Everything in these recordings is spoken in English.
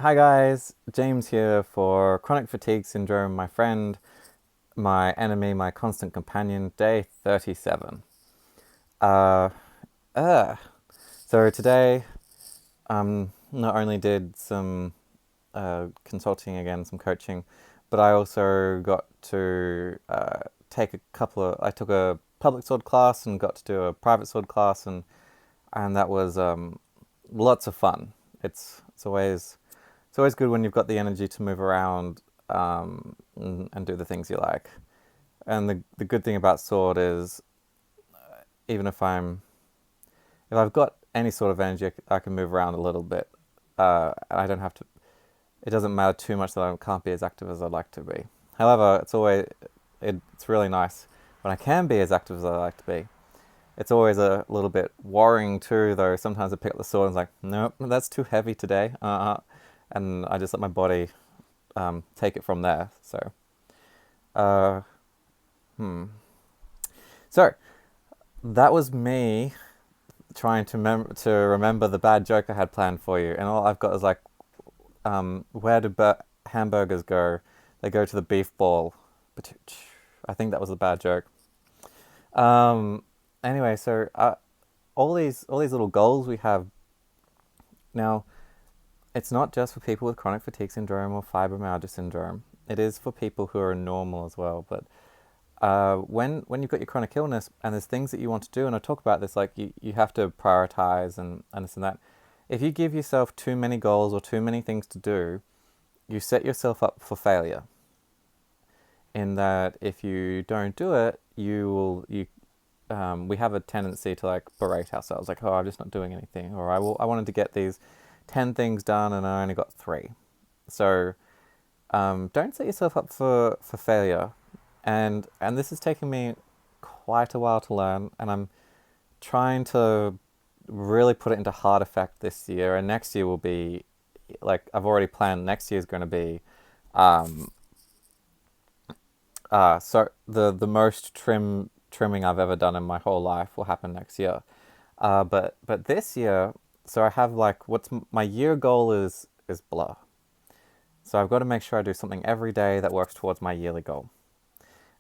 Hi guys, James here for Chronic Fatigue Syndrome, my friend, my enemy, my constant companion, day 37. Uh, uh. So today, not only did some consulting again, some coaching, but I also got to I took a public sword class and got to do a private sword class, and that was lots of fun. It's always good when you've got the energy to move around and do the things you like. And the good thing about sword is even if I've got any sort of energy, I can move around a little bit. And I don't have to. It doesn't matter too much that I can't be as active as I'd like to be. However, it's really nice when I can be as active as I like to be. It's always a little bit worrying too, though. Sometimes I pick up the sword and it's like, nope, that's too heavy today. And I just let my body take it from there. Uh, hmm. So that was me trying to remember the bad joke I had planned for you, and all I've got is like, where do hamburgers go? They go to the beef ball. But I think that was a bad joke. Um, anyway, so all these little goals we have now. It's not just for people with chronic fatigue syndrome or fibromyalgia syndrome. It is for people who are normal as well. But when you've got your chronic illness and there's things that you want to do, and I talk about this, like you have to prioritize and this and that. If you give yourself too many goals or too many things to do, you set yourself up for failure. In that, if you don't do it, we have a tendency to like berate ourselves, like, oh, I'm just not doing anything, or I wanted to get these 10 things done and I only got 3. So don't set yourself up for failure. And this has taken me quite a while to learn, and I'm trying to really put it into hard effect this year. And next year will be like I've already planned. Next year is going to be um, so the most trimming I've ever done in my whole life will happen next year. But this year, so I have like what's my year goal is blah. So I've got to make sure I do something every day that works towards my yearly goal.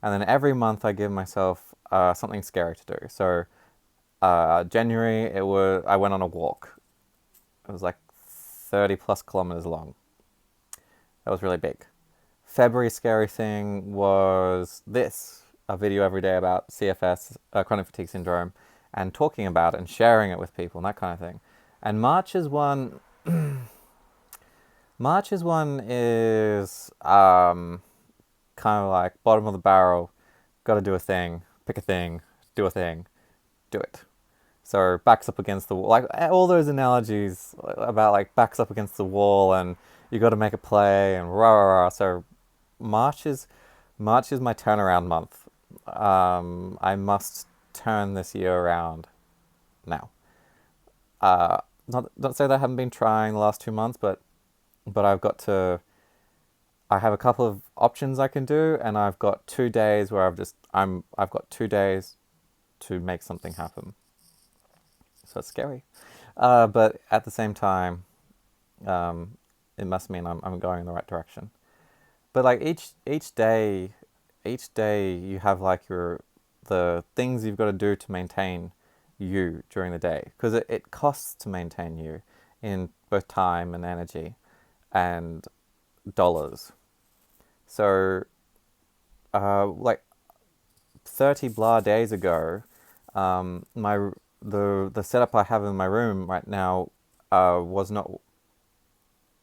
And then every month I give myself something scary to do. So January I went on a walk. It was like 30 plus kilometers long. That was really big. February scary thing was this a video every day about CFS, chronic fatigue syndrome, and talking about it and sharing it with people and that kind of thing. And March's one is kind of like bottom of the barrel. Got to do a thing, pick a thing, do a thing, do it. So backs up against the wall, like all those analogies about like backs up against the wall, and you got to make a play and rah rah rah. So March is March is my turnaround month. I must turn this year around now. Uh, not say that I haven't been trying the last 2 months, but I have a couple of options I can do, and I've got 2 days where I've got 2 days to make something happen. So it's scary, but at the same time, um, it must mean I'm going in the right direction. But like each day you have like the things you've got to do to maintain you during the day, because it costs to maintain you in both time and energy and dollars. So like 30 blah days ago, my the setup I have in my room right now was not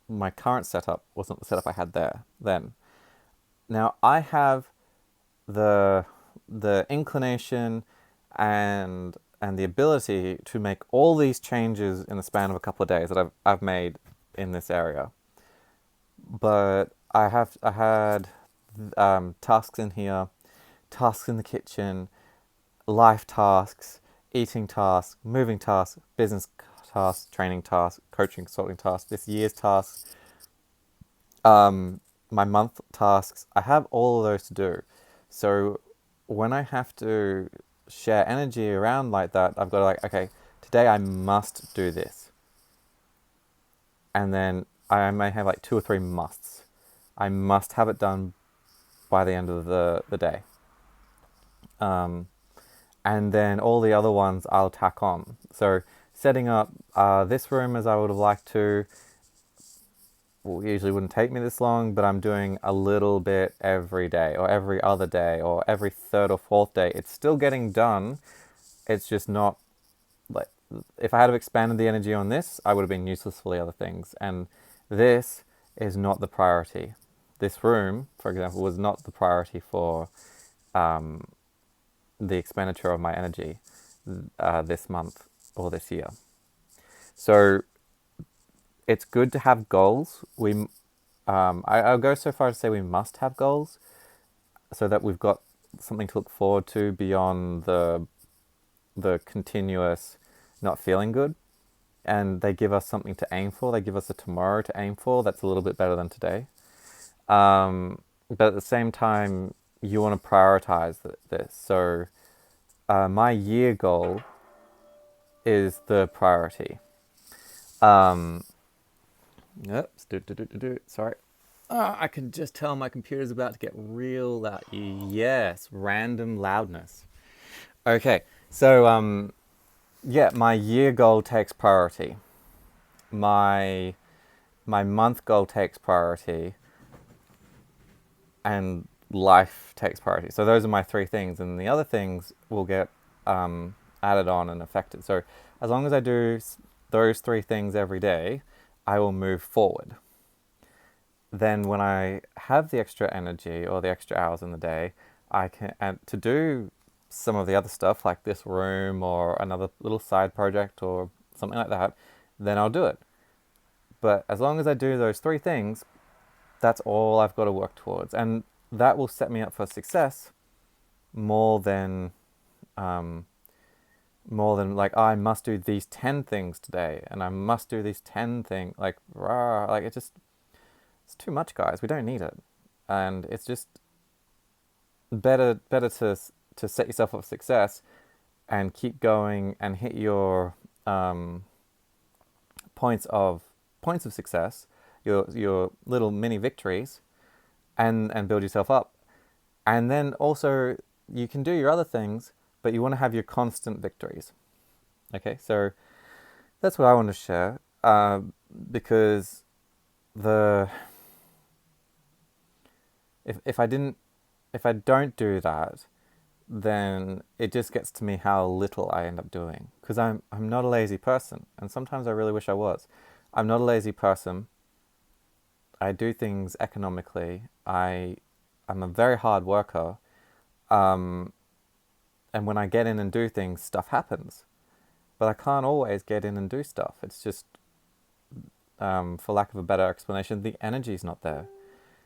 my current setup wasn't the setup I had there then. Now I have the inclination and the ability to make all these changes in the span of a couple of days that I've made in this area. But I had tasks in here, tasks in the kitchen, life tasks, eating tasks, moving tasks, business tasks, training tasks, coaching, consulting tasks, this year's tasks, um, my month tasks. I have all of those to do. So when I have to share energy around like that, I've got to like, okay, today I must do this. And then I may have like 2 or 3 musts. I must have it done by the end of the day. And then all the other ones I'll tack on. So setting up this room as I would have liked to, well, usually wouldn't take me this long, but I'm doing a little bit every day or every other day or every third or fourth day. It's still getting done. It's just not like, if I had have expanded the energy on this, I would have been useless for the other things. And this is not the priority. This room, for example, was not the priority for the expenditure of my energy this month or this year. So it's good to have goals. I'll go so far as to say we must have goals so that we've got something to look forward to beyond the continuous not feeling good. And they give us something to aim for. They give us a tomorrow to aim for that's a little bit better than today. But at the same time, you want to prioritize this. So my year goal is the priority. Oops, sorry. I can just tell my computer's about to get real loud. Yes, random loudness. Okay, so yeah, my year goal takes priority. My month goal takes priority, and life takes priority. So those are my 3 things, and the other things will get added on and affected. So as long as I do those 3 things every day, I will move forward. Then when I have the extra energy or the extra hours in the day, I can, and to do some of the other stuff like this room or another little side project or something like that, then I'll do it. But as long as I do those 3 things, that's all I've got to work towards. And that will set me up for success more than like, oh, I must do these 10 things today and I must do these 10 things. Like it's too much, guys. We don't need it. And it's just better to set yourself up for success and keep going and hit your points of success, your little mini victories, and build yourself up. And then also you can do your other things, but you want to have your constant victories. Okay, so that's what I want to share, because if I don't do that, then it just gets to me how little I end up doing. Because I'm not a lazy person, and sometimes I really wish I was. I'm not a lazy person. I do things economically. I'm a very hard worker. And when I get in and do things, stuff happens. But I can't always get in and do stuff. It's just, for lack of a better explanation, the energy's not there.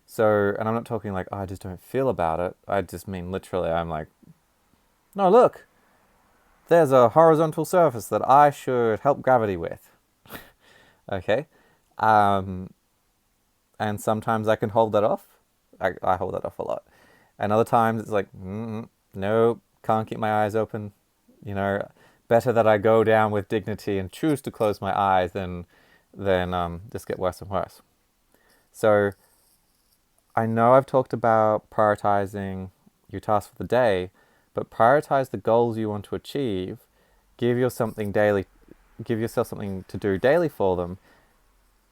So, and I'm not talking like, oh, I just don't feel about it. I just mean literally, I'm like, no, look, there's a horizontal surface that I should help gravity with. Okay? And sometimes I can hold that off. I hold that off a lot. And other times it's like, no, can't keep my eyes open. You know, better that I go down with dignity and choose to close my eyes than just get worse and worse. So I know I've talked about prioritizing your tasks for the day, but prioritize the goals you want to achieve. Give yourself something to do daily for them,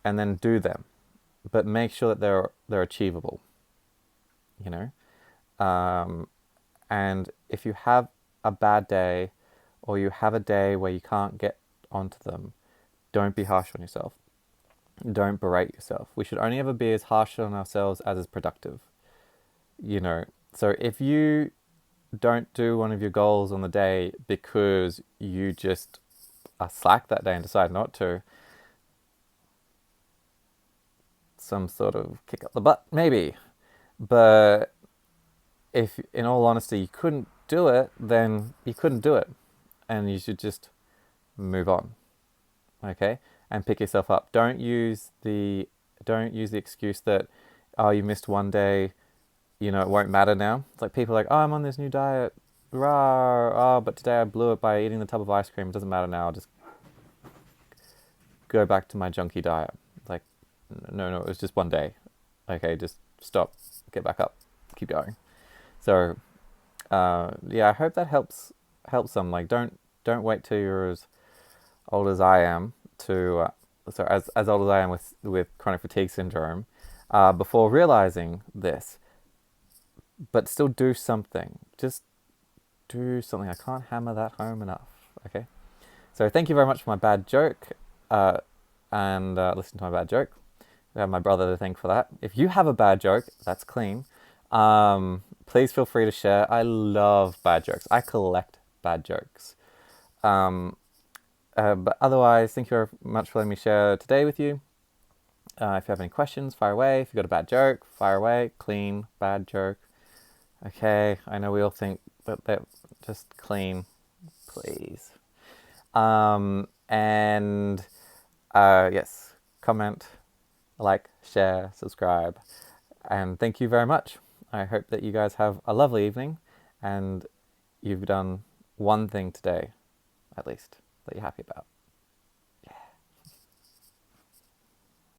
and then do them. But make sure that they're achievable. You know, and if you have a bad day, or you have a day where you can't get onto them, don't be harsh on yourself. Don't berate yourself. We should only ever be as harsh on ourselves as is productive. You know, so if you don't do one of your goals on the day because you just are slack that day and decide not to, some sort of kick up the butt, maybe. But if, in all honesty, you couldn't do it, then you couldn't do it. And you should just move on. Okay? And pick yourself up. Don't use the excuse that, oh, you missed one day, you know, it won't matter now. It's like people are like, oh, I'm on this new diet, rah, oh, but today I blew it by eating the tub of ice cream. It doesn't matter now. I'll just go back to my junky diet. Like, no, it was just one day. Okay, just stop, get back up, keep going. So, yeah, I hope that helps some. Like, don't wait till you're as old as I am to, so as old as I am with chronic fatigue syndrome, before realizing this, but still do something. Just do something. I can't hammer that home enough. Okay. So thank you very much for my bad joke, and listen to my bad joke. I have my brother to thank for that. If you have a bad joke, that's clean. Please feel free to share. I love bad jokes. I collect bad jokes. But otherwise, thank you very much for letting me share today with you. If you have any questions, fire away. If you've got a bad joke, fire away. Clean, bad joke. Okay, I know we all think that just clean, please. And yes, comment, like, share, subscribe. And thank you very much. I hope that you guys have a lovely evening and you've done one thing today, at least, that you're happy about.